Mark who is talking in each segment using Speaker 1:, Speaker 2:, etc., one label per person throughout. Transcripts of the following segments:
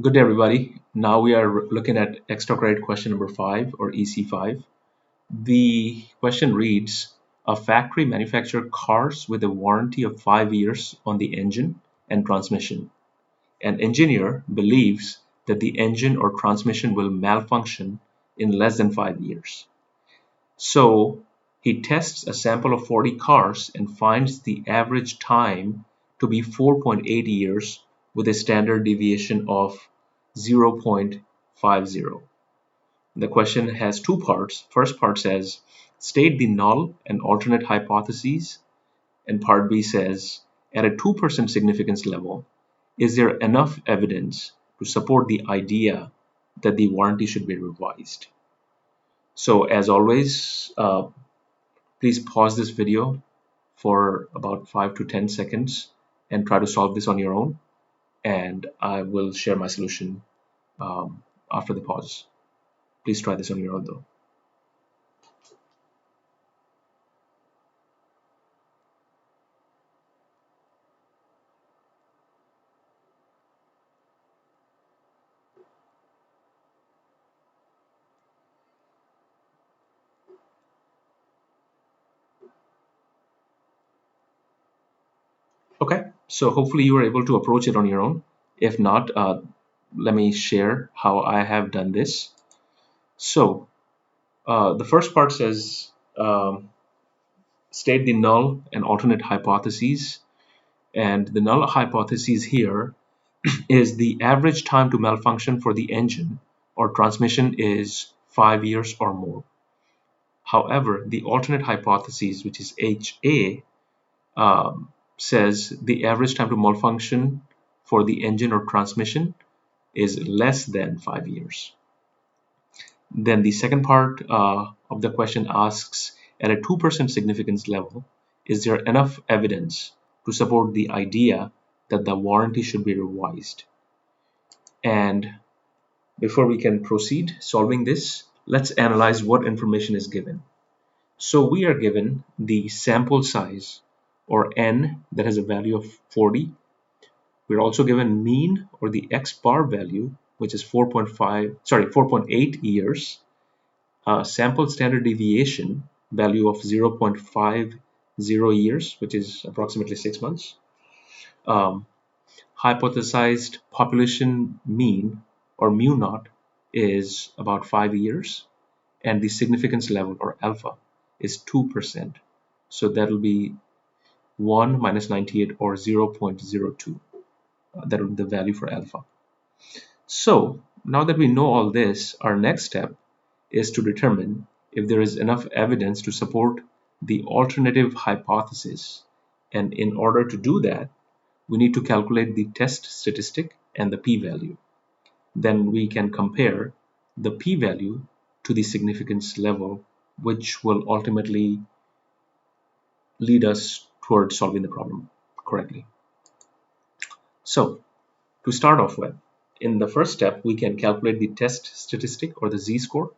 Speaker 1: Good day, everybody. Now we are looking at extra credit question number 5 or EC5. The question reads, a factory manufactures cars with a warranty of 5 years on the engine and transmission. An engineer believes that the engine or transmission will malfunction in less than 5 years. So he tests a sample of 40 cars and finds the average time to be 4.8 years with a standard deviation of 0.50. The question has two parts. First part says, state the null and alternate hypotheses, and part B says, at a 2% significance level, is there enough evidence to support the idea that the warranty should be revised? So as always, please pause this video for about 5 to 10 seconds and try to solve this on your own, and I will share my solution after the pause. Please try this on your own though. Okay, so hopefully you are able to approach it on your own. If not, let me share how I have done this. So the first part says state the null and alternate hypotheses, and the null hypothesis here is the average time to malfunction for the engine or transmission is 5 years or more. However, the alternate hypothesis, which is HA, says the average time to malfunction for the engine or transmission is less than 5 years. Then the second part of the question asks, at a 2% significance level, is there enough evidence to support the idea that the warranty should be revised? And before we can proceed solving this, let's analyze what information is given. So we are given the sample size, or n, that has a value of 40. We're also given mean, or the x bar value, which is 4.8 years. Sample standard deviation value of 0.50 years, which is approximately 6 months. Hypothesized population mean, or mu naught, is about 5 years, and the significance level, or alpha, is 2%. So that'll be 1 minus 98, or 0.02. That will be the value for alpha. So now that we know all this, our next step is to determine if there is enough evidence to support the alternative hypothesis. And in order to do that, we need to calculate the test statistic and the p-value. Then we can compare the p-value to the significance level, which will ultimately lead us towards solving the problem correctly. So to start off with, in the first step, we can calculate the test statistic, or the z-score.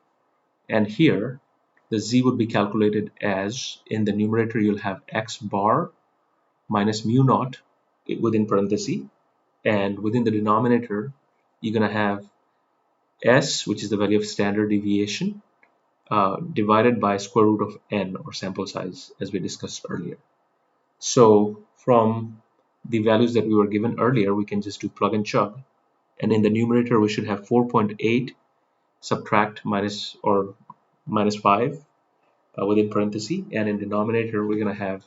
Speaker 1: And here, the z would be calculated as, in the numerator, you'll have x bar minus mu naught within parentheses. And within the denominator, you're going to have s, which is the value of standard deviation, divided by square root of n, or sample size, as we discussed earlier. So from the values that we were given earlier, we can just do plug and chug. And in the numerator, we should have 4.8 subtract minus 5 within parentheses. And in denominator, we're going to have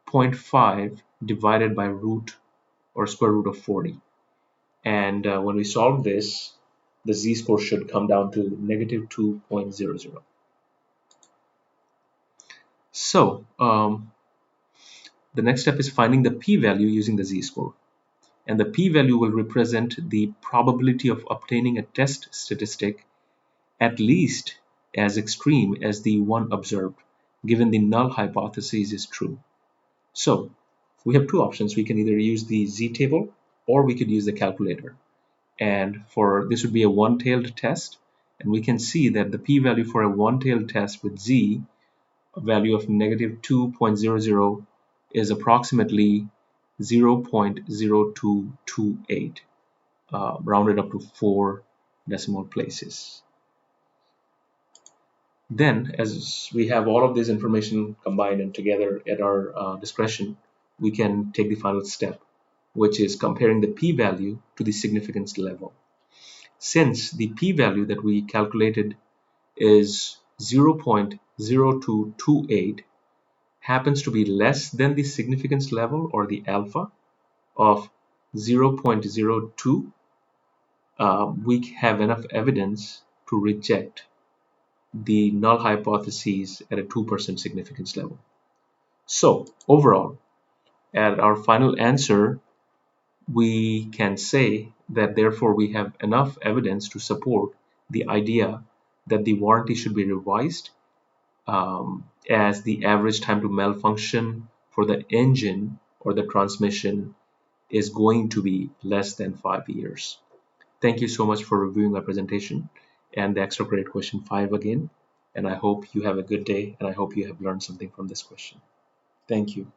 Speaker 1: 0.5 divided by root, or square root of 40. And when we solve this, the z-score should come down to negative 2.00. So the next step is finding the p-value using the z-score. And the p-value will represent the probability of obtaining a test statistic at least as extreme as the one observed, given the null hypothesis is true. So we have two options. We can either use the z-table, or we could use the calculator. And for this would be a one-tailed test, and we can see that the p-value for a one-tailed test with z, a value of negative 2.00, is approximately 0.0228. rounded up to 4 decimal places. Then, as we have all of this information combined and together at our discretion, we can take the final step, which is comparing the p-value to the significance level. Since the p-value that we calculated is 0.0228, happens to be less than the significance level or the alpha of 0.02, we have enough evidence to reject the null hypotheses at a 2% significance level. So overall, at our final answer, we can say that therefore we have enough evidence to support the idea that the warranty should be revised, as the average time to malfunction for the engine or the transmission is going to be less than 5 years. Thank you so much for reviewing my presentation and the extra credit question 5 again. And I hope you have a good day, and I hope you have learned something from this question. Thank you.